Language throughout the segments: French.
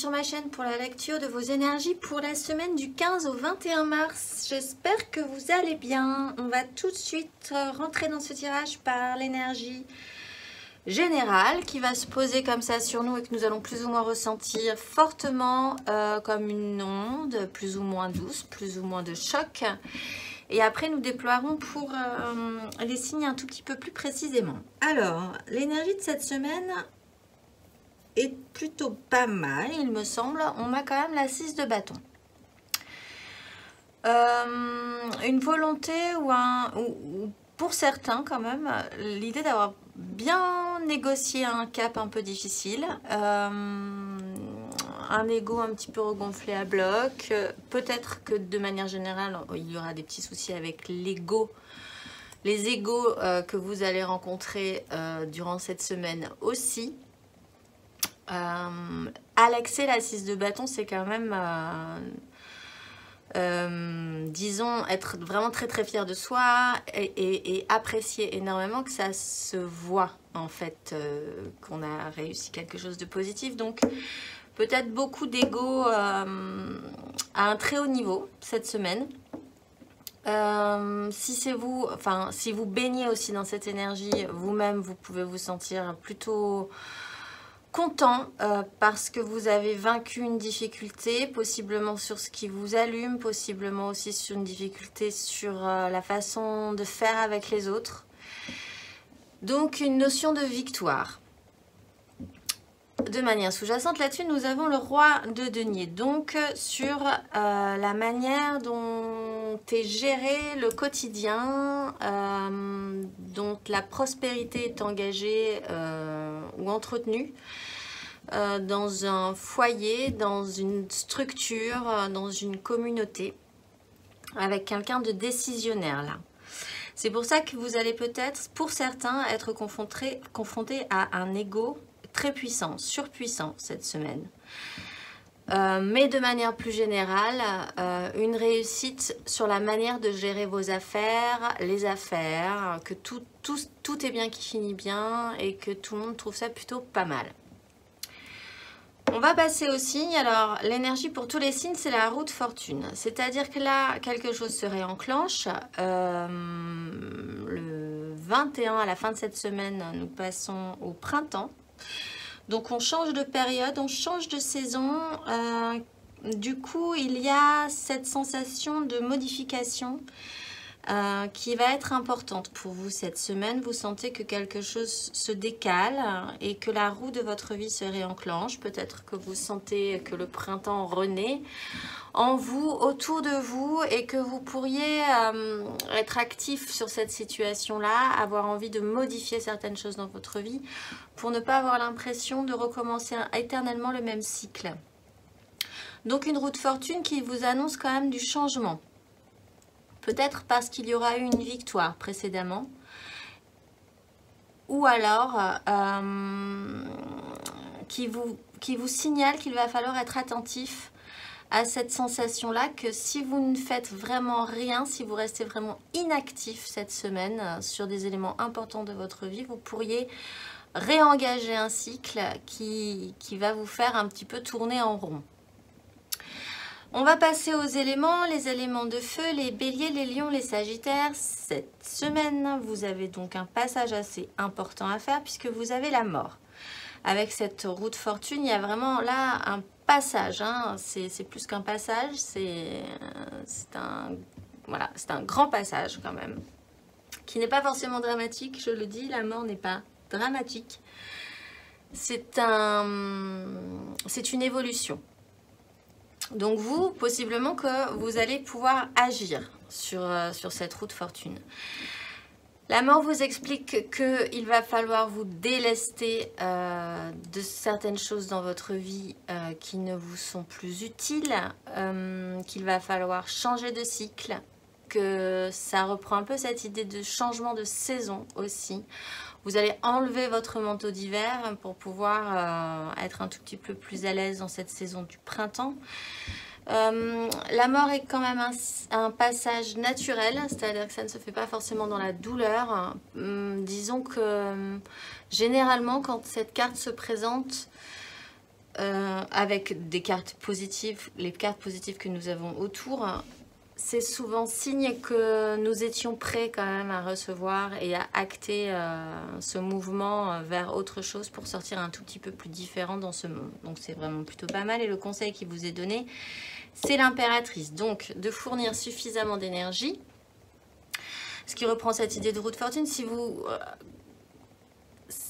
sur ma chaîne pour la lecture de vos énergies pour la semaine du 15 au 21 mars. J'espère que vous allez bien. On va tout de suite rentrer dans ce tirage par l'énergie générale qui va se poser comme ça sur nous et que nous allons plus ou moins ressentir fortement comme une onde, plus ou moins douce, plus ou moins de choc. Et après, nous déploierons pour les signes un tout petit peu plus précisément. Alors, l'énergie de cette semaine est plutôt pas mal, il me semble. On a quand même la 6 de bâton. Une volonté ou pour certains quand même, l'idée d'avoir bien négocié un cap un peu difficile. Un ego un petit peu regonflé à bloc. Peut-être que de manière générale, il y aura des petits soucis avec l'ego. Les égos que vous allez rencontrer durant cette semaine aussi. Alexer la 6 de bâton, c'est quand même, disons, être vraiment très très fier de soi et apprécier énormément que ça se voit en fait, qu'on a réussi quelque chose de positif. Donc peut-être beaucoup d'ego à un très haut niveau cette semaine. Si c'est vous, enfin si vous baignez aussi dans cette énergie vous-même, vous pouvez vous sentir plutôt content parce que vous avez vaincu une difficulté, possiblement sur ce qui vous allume, possiblement aussi sur une difficulté sur la façon de faire avec les autres. Donc une notion de victoire. De manière sous-jacente là-dessus, nous avons le roi de denier. Donc sur la manière dont est géré le quotidien, dont la prospérité est engagée ou entretenue dans un foyer, dans une structure, dans une communauté, avec quelqu'un de décisionnaire là. C'est pour ça que vous allez peut-être, pour certains, être confrontés à un ego très puissant, surpuissant cette semaine. Mais de manière plus générale, une réussite sur la manière de gérer vos affaires, les affaires, que tout est bien qui finit bien et que tout le monde trouve ça plutôt pas mal. On va passer au signe. Alors, l'énergie pour tous les signes, c'est la roue de fortune. C'est-à-dire que là, quelque chose se réenclenche. Le 21, à la fin de cette semaine, nous passons au printemps. Donc on change de période, on change de saison. Du coup, il y a cette sensation de modification qui va être importante pour vous cette semaine. Vous sentez que quelque chose se décale et que la roue de votre vie se réenclenche. Peut-être que vous sentez que le printemps renaît en vous, autour de vous, et que vous pourriez être actif sur cette situation-là, avoir envie de modifier certaines choses dans votre vie pour ne pas avoir l'impression de recommencer éternellement le même cycle. Donc une roue de fortune qui vous annonce quand même du changement. Peut-être parce qu'il y aura eu une victoire précédemment, ou alors qui vous signale qu'il va falloir être attentif à cette sensation-là, que si vous ne faites vraiment rien, si vous restez vraiment inactif cette semaine sur des éléments importants de votre vie, vous pourriez réengager un cycle qui va vous faire un petit peu tourner en rond. On va passer aux éléments, les éléments de feu, les béliers, les lions, les sagittaires. Cette semaine, vous avez donc un passage assez important à faire puisque vous avez la mort. Avec cette roue de fortune, il y a vraiment là un passage, hein. C'est plus qu'un passage, c'est un grand passage quand même, qui n'est pas forcément dramatique, je le dis, la mort n'est pas dramatique. C'est une évolution. Donc vous, possiblement que vous allez pouvoir agir sur cette roue de fortune. La mort vous explique qu'il va falloir vous délester de certaines choses dans votre vie qui ne vous sont plus utiles, qu'il va falloir changer de cycle, que ça reprend un peu cette idée de changement de saison aussi. Vous allez enlever votre manteau d'hiver pour pouvoir être un tout petit peu plus à l'aise dans cette saison du printemps. La mort est quand même un passage naturel, c'est-à-dire que ça ne se fait pas forcément dans la douleur. Disons que généralement quand cette carte se présente, avec des cartes positives, les cartes positives que nous avons autour, c'est souvent signe que nous étions prêts quand même à recevoir et à acter ce mouvement vers autre chose pour sortir un tout petit peu plus différent dans ce monde. Donc c'est vraiment plutôt pas mal. Et le conseil qui vous est donné, c'est l'impératrice. Donc de fournir suffisamment d'énergie. Ce qui reprend cette idée de roue de fortune, si vous...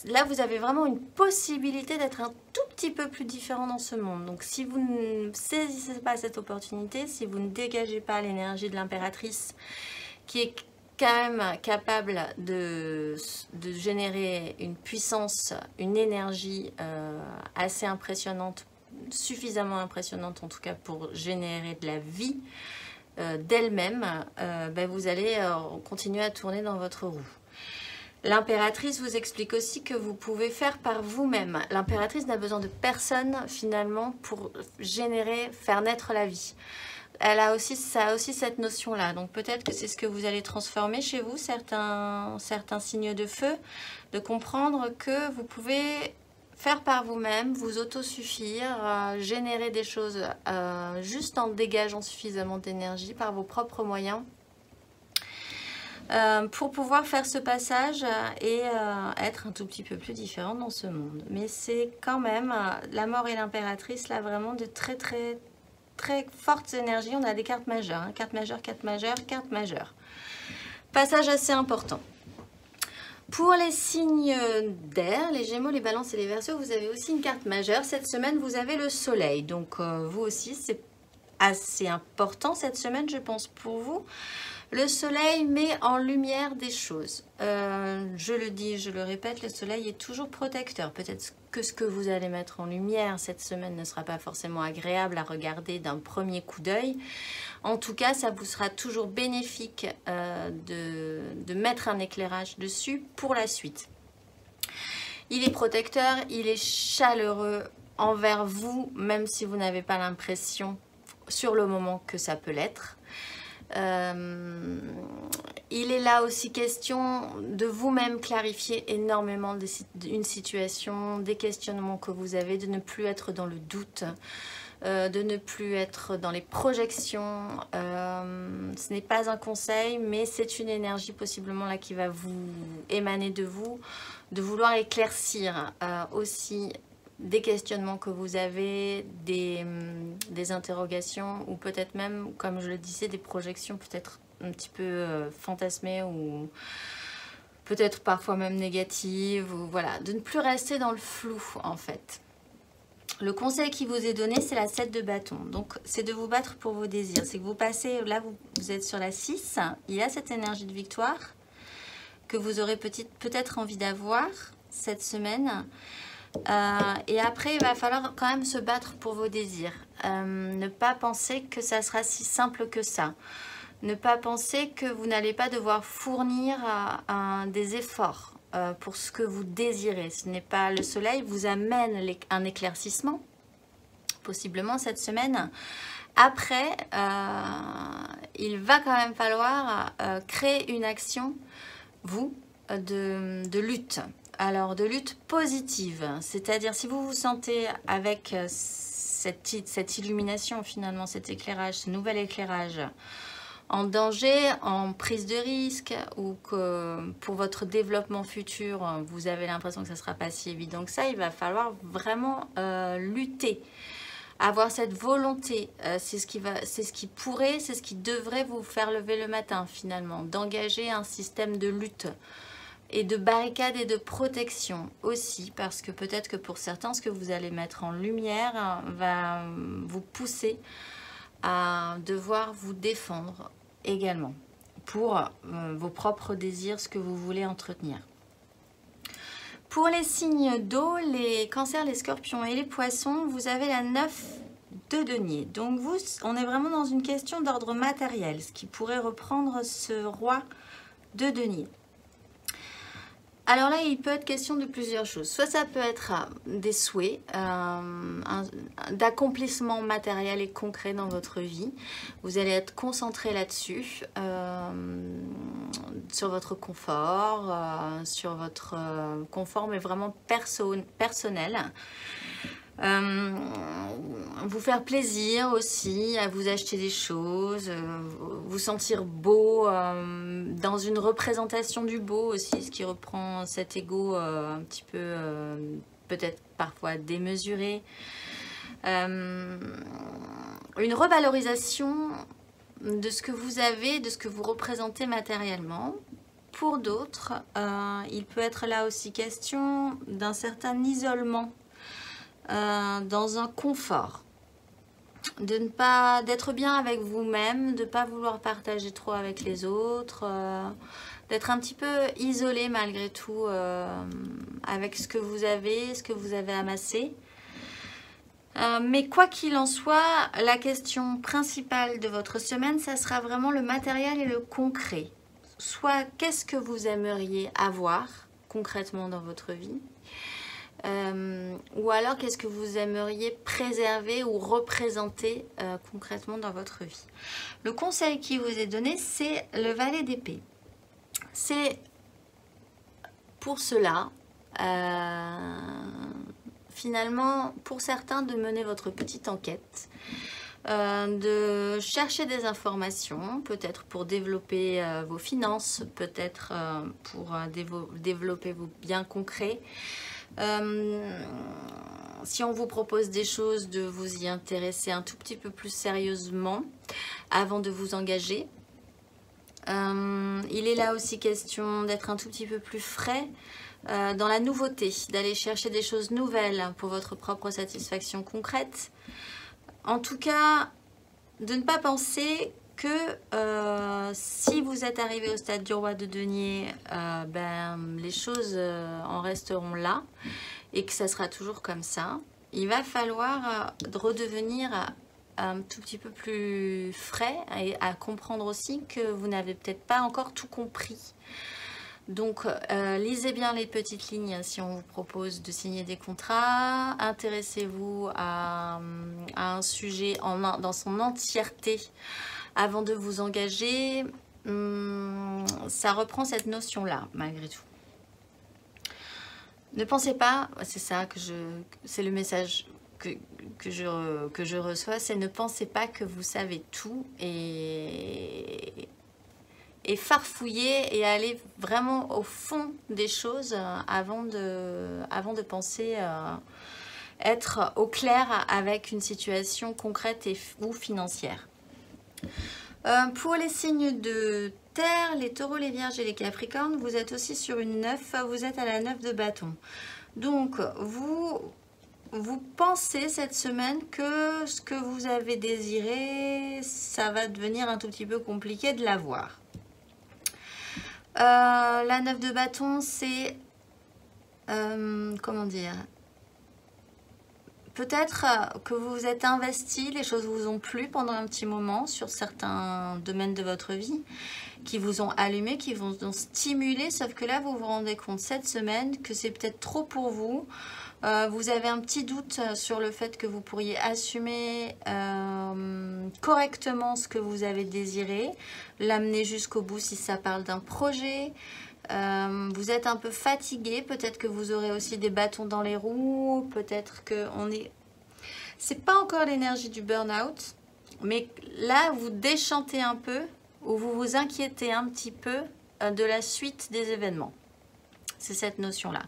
là, vous avez vraiment une possibilité d'être un tout petit peu plus différent dans ce monde. Donc, si vous ne saisissez pas cette opportunité, si vous ne dégagez pas l'énergie de l'impératrice, qui est quand même capable de générer une puissance, une énergie assez impressionnante, suffisamment impressionnante en tout cas pour générer de la vie d'elle-même, vous allez continuer à tourner dans votre roue. L'impératrice vous explique aussi que vous pouvez faire par vous-même. L'impératrice n'a besoin de personne finalement pour générer, faire naître la vie. Ça a aussi cette notion-là. Donc peut-être que c'est ce que vous allez transformer chez vous, certains signes de feu, de comprendre que vous pouvez faire par vous-même, vous autosuffire, générer des choses juste en dégageant suffisamment d'énergie par vos propres moyens. Pour pouvoir faire ce passage et être un tout petit peu plus différent dans ce monde. Mais c'est quand même la mort et l'impératrice, là vraiment de très très très fortes énergies. On a des cartes majeures, hein, carte majeure, carte majeure, carte majeure. Passage assez important. Pour les signes d'air, les Gémeaux, les Balances et les Verseaux, vous avez aussi une carte majeure. Cette semaine, vous avez le Soleil. Donc vous aussi, c'est assez important cette semaine, je pense, pour vous. Le soleil met en lumière des choses. Je le dis, je le répète, le soleil est toujours protecteur. Peut-être que ce que vous allez mettre en lumière cette semaine ne sera pas forcément agréable à regarder d'un premier coup d'œil. En tout cas, ça vous sera toujours bénéfique de mettre un éclairage dessus pour la suite. Il est protecteur, il est chaleureux envers vous, même si vous n'avez pas l'impression sur le moment que ça peut l'être. Il est là aussi question de vous-même clarifier énormément une situation, des questionnements que vous avez, de ne plus être dans le doute, de ne plus être dans les projections. Ce n'est pas un conseil, mais c'est une énergie possiblement là qui va vous émaner de vous, de vouloir éclaircir aussi des questionnements que vous avez, des interrogations ou peut-être même, comme je le disais, des projections peut-être un petit peu fantasmées ou peut-être parfois même négatives. Ou, voilà, de ne plus rester dans le flou en fait. Le conseil qui vous est donné, c'est la 7 de bâton. Donc, c'est de vous battre pour vos désirs. C'est que vous passez, là, vous êtes sur la 6. Il y a cette énergie de victoire que vous aurez peut-être envie d'avoir cette semaine. Et après, il va falloir quand même se battre pour vos désirs. Ne pas penser que ça sera si simple que ça. Ne pas penser que vous n'allez pas devoir fournir des efforts pour ce que vous désirez. Ce n'est pas le soleil vous amène un éclaircissement, possiblement cette semaine. Après, il va quand même falloir créer une action, vous, de lutte. Alors, de lutte positive, c'est-à-dire si vous vous sentez avec cette illumination finalement, cet éclairage, ce nouvel éclairage, en danger, en prise de risque ou que pour votre développement futur, vous avez l'impression que ça ne sera pas si évident que ça, il va falloir vraiment lutter, avoir cette volonté. C'est ce qui pourrait, c'est ce qui devrait vous faire lever le matin finalement, d'engager un système de lutte et de barricade et de protection aussi, parce que peut-être que pour certains, ce que vous allez mettre en lumière va vous pousser à devoir vous défendre également pour vos propres désirs, ce que vous voulez entretenir. Pour les signes d'eau, les cancers, les scorpions et les poissons, vous avez la 9 de denier. Donc vous, on est vraiment dans une question d'ordre matériel, ce qui pourrait reprendre ce roi de denier. Alors là, il peut être question de plusieurs choses. Soit ça peut être des souhaits d'accomplissement matériel et concret dans votre vie. Vous allez être concentré là-dessus, sur votre confort, mais vraiment personnel. Vous faire plaisir aussi, à vous acheter des choses, vous sentir beau, dans une représentation du beau aussi, ce qui reprend cet ego un petit peu, peut-être parfois démesuré. Une revalorisation de ce que vous avez, de ce que vous représentez matériellement. Pour d'autres, il peut être là aussi question d'un certain isolement, dans un confort, d'être bien avec vous-même, de ne pas vouloir partager trop avec les autres, d'être un petit peu isolé malgré tout avec ce que vous avez amassé. Mais quoi qu'il en soit, la question principale de votre semaine, ça sera vraiment le matériel et le concret. Soit qu'est-ce que vous aimeriez avoir concrètement dans votre vie, ou alors qu'est-ce que vous aimeriez préserver ou représenter concrètement dans votre vie. Le conseil qui vous est donné, c'est le valet d'épée. C'est pour cela, finalement, pour certains, de mener votre petite enquête, de chercher des informations, peut-être pour développer vos finances, peut-être pour développer vos biens concrets. Si on vous propose des choses, de vous y intéresser un tout petit peu plus sérieusement avant de vous engager. Il est là aussi question d'être un tout petit peu plus frais dans la nouveauté, d'aller chercher des choses nouvelles pour votre propre satisfaction concrète. En tout cas, de ne pas penser que si vous êtes arrivé au stade du roi de denier, les choses en resteront là et que ça sera toujours comme ça. Il va falloir redevenir un tout petit peu plus frais et à comprendre aussi que vous n'avez peut-être pas encore tout compris. Donc, lisez bien les petites lignes si on vous propose de signer des contrats. Intéressez-vous à un sujet dans son entièreté avant de vous engager. Ça reprend cette notion-là, malgré tout. Ne pensez pas, c'est ça c'est le message que je reçois, c'est ne pensez pas que vous savez tout et farfouiller et aller vraiment au fond des choses avant de penser être au clair avec une situation concrète ou financière. Pour les signes de terre, les taureaux, les vierges et les capricornes, vous êtes aussi sur une 9, vous êtes à la 9 de bâton. Donc, vous pensez cette semaine que ce que vous avez désiré, ça va devenir un tout petit peu compliqué de l'avoir. La 9 de bâton, c'est, comment dire, peut-être que vous vous êtes investi, les choses vous ont plu pendant un petit moment sur certains domaines de votre vie, qui vous ont allumé, qui vous ont stimulé, sauf que là, vous vous rendez compte cette semaine que c'est peut-être trop pour vous. Vous avez un petit doute sur le fait que vous pourriez assumer correctement ce que vous avez désiré, l'amener jusqu'au bout si ça parle d'un projet. Vous êtes un peu fatigué, peut-être que vous aurez aussi des bâtons dans les roues, peut-être que c'est pas encore l'énergie du burn-out, mais là vous déchantez un peu ou vous vous inquiétez un petit peu de la suite des événements. C'est cette notion-là.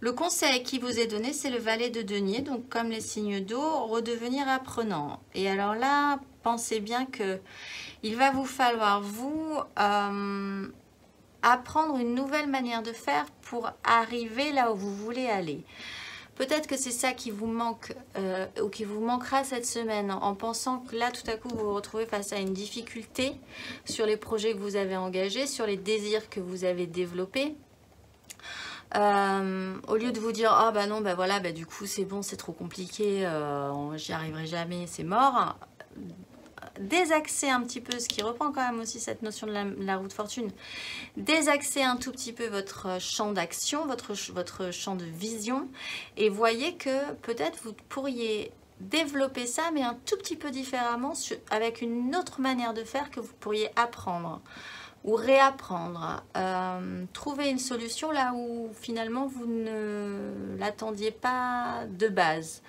Le conseil qui vous est donné, c'est le valet de denier, donc comme les signes d'eau, redevenir apprenant. Et alors là, pensez bien que il va vous falloir vous apprendre une nouvelle manière de faire pour arriver là où vous voulez aller. Peut-être que c'est ça qui vous manque ou qui vous manquera cette semaine en pensant que là, tout à coup, vous vous retrouvez face à une difficulté sur les projets que vous avez engagés, sur les désirs que vous avez développés. Au lieu de vous dire « Oh bah non, bah voilà, bah du coup c'est bon, c'est trop compliqué, j'y arriverai jamais, c'est mort », désaxer un petit peu, ce qui reprend quand même aussi cette notion de la roue de fortune, désaxer un tout petit peu votre champ d'action, votre champ de vision, et voyez que peut-être vous pourriez développer ça, mais un tout petit peu différemment, avec une autre manière de faire que vous pourriez apprendre. ou réapprendre, trouver une solution là où finalement vous ne l'attendiez pas de base.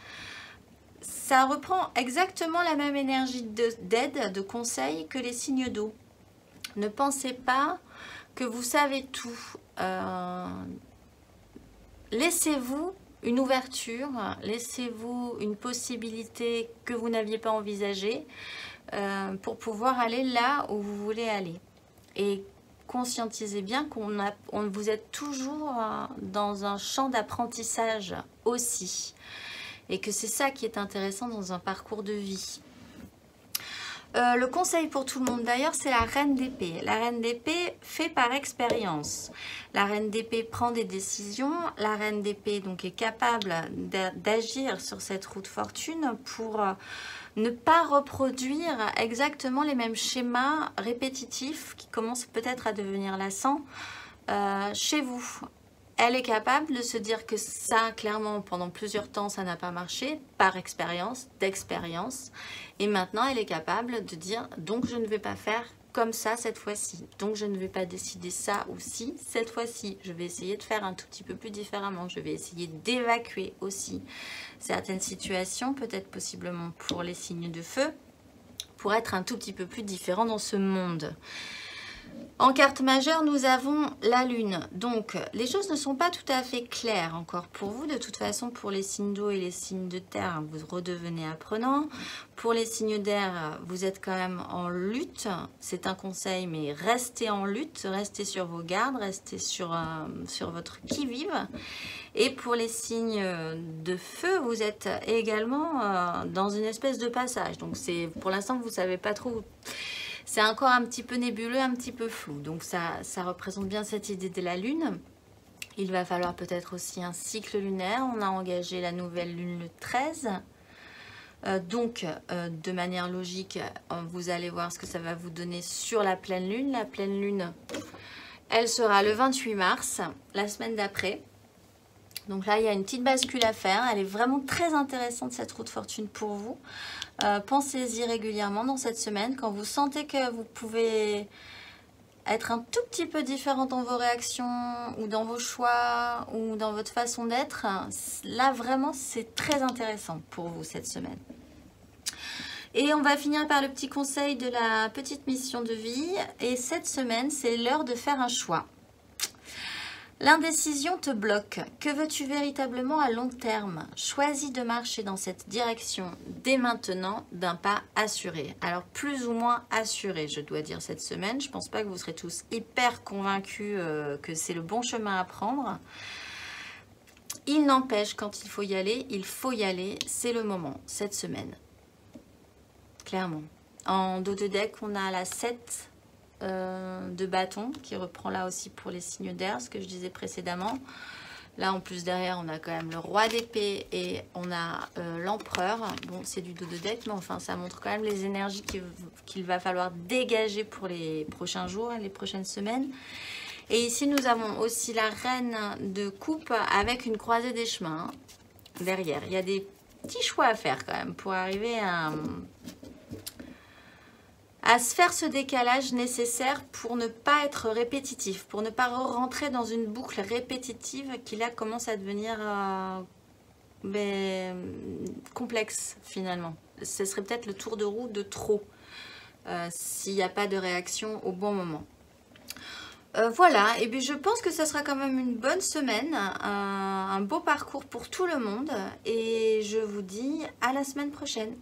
Ça reprend exactement la même énergie d'aide, de conseil que les signes d'eau. Ne pensez pas que vous savez tout. Laissez-vous une ouverture, laissez-vous une possibilité que vous n'aviez pas envisagée pour pouvoir aller là où vous voulez aller. Et conscientisez bien vous êtes toujours dans un champ d'apprentissage aussi. Et que c'est ça qui est intéressant dans un parcours de vie. Le conseil pour tout le monde d'ailleurs, c'est la reine d'épée. La reine d'épée fait par expérience. La reine d'épée prend des décisions. La reine d'épée donc est capable d'agir sur cette roue de fortune pour ne pas reproduire exactement les mêmes schémas répétitifs qui commencent peut-être à devenir lassants chez vous. Elle est capable de se dire que ça, clairement, pendant plusieurs temps, ça n'a pas marché, par expérience, d'expérience. Et maintenant, elle est capable de dire, donc je ne vais pas faire comme ça cette fois-ci. Donc je ne vais pas décider ça ou si cette fois-ci. Je vais essayer de faire un tout petit peu plus différemment. Je vais essayer d'évacuer aussi certaines situations, peut-être possiblement pour les signes de feu, pour être un tout petit peu plus différent dans ce monde. En carte majeure, nous avons la Lune. Donc, les choses ne sont pas tout à fait claires encore pour vous. De toute façon, pour les signes d'eau et les signes de terre, vous redevenez apprenant. Pour les signes d'air, vous êtes quand même en lutte. C'est un conseil, mais restez en lutte. Restez sur vos gardes, restez sur votre qui-vive. Et pour les signes de feu, vous êtes également dans une espèce de passage. Donc, pour l'instant, vous ne savez pas trop... C'est encore un petit peu nébuleux, un petit peu flou. Donc ça représente bien cette idée de la Lune. Il va falloir peut-être aussi un cycle lunaire. On a engagé la nouvelle Lune le 13. Donc, de manière logique, vous allez voir ce que ça va vous donner sur la pleine Lune. La pleine Lune, elle sera le 28 mars, la semaine d'après. Donc là, il y a une petite bascule à faire. Elle est vraiment très intéressante, cette roue de fortune pour vous. Pensez-y régulièrement dans cette semaine. Quand vous sentez que vous pouvez être un tout petit peu différent dans vos réactions ou dans vos choix ou dans votre façon d'être, là vraiment c'est très intéressant pour vous cette semaine. Et on va finir par le petit conseil de la petite mission de vie. Et cette semaine, c'est l'heure de faire un choix. L'indécision te bloque. Que veux-tu véritablement à long terme? Choisis de marcher dans cette direction dès maintenant d'un pas assuré. Alors plus ou moins assuré, je dois dire cette semaine. Je ne pense pas que vous serez tous hyper convaincus que c'est le bon chemin à prendre. Il n'empêche, quand il faut y aller, c'est le moment, cette semaine. Clairement. En dos de deck, on a la 7 de bâton qui reprend là aussi pour les signes d'air, ce que je disais précédemment. Là en plus derrière on a quand même le roi d'épée et on a l'empereur. Bon, c'est du dos de deck, mais enfin ça montre quand même les énergies qu'il va falloir dégager pour les prochains jours et les prochaines semaines. Et ici nous avons aussi la reine de coupe avec une croisée des chemins derrière. Il y a des petits choix à faire quand même pour arriver à se faire ce décalage nécessaire pour ne pas être répétitif, pour ne pas rentrer dans une boucle répétitive qui là commence à devenir complexe finalement. Ce serait peut-être le tour de roue de trop s'il n'y a pas de réaction au bon moment. Voilà, et puis je pense que ça sera quand même une bonne semaine, un beau parcours pour tout le monde et je vous dis à la semaine prochaine.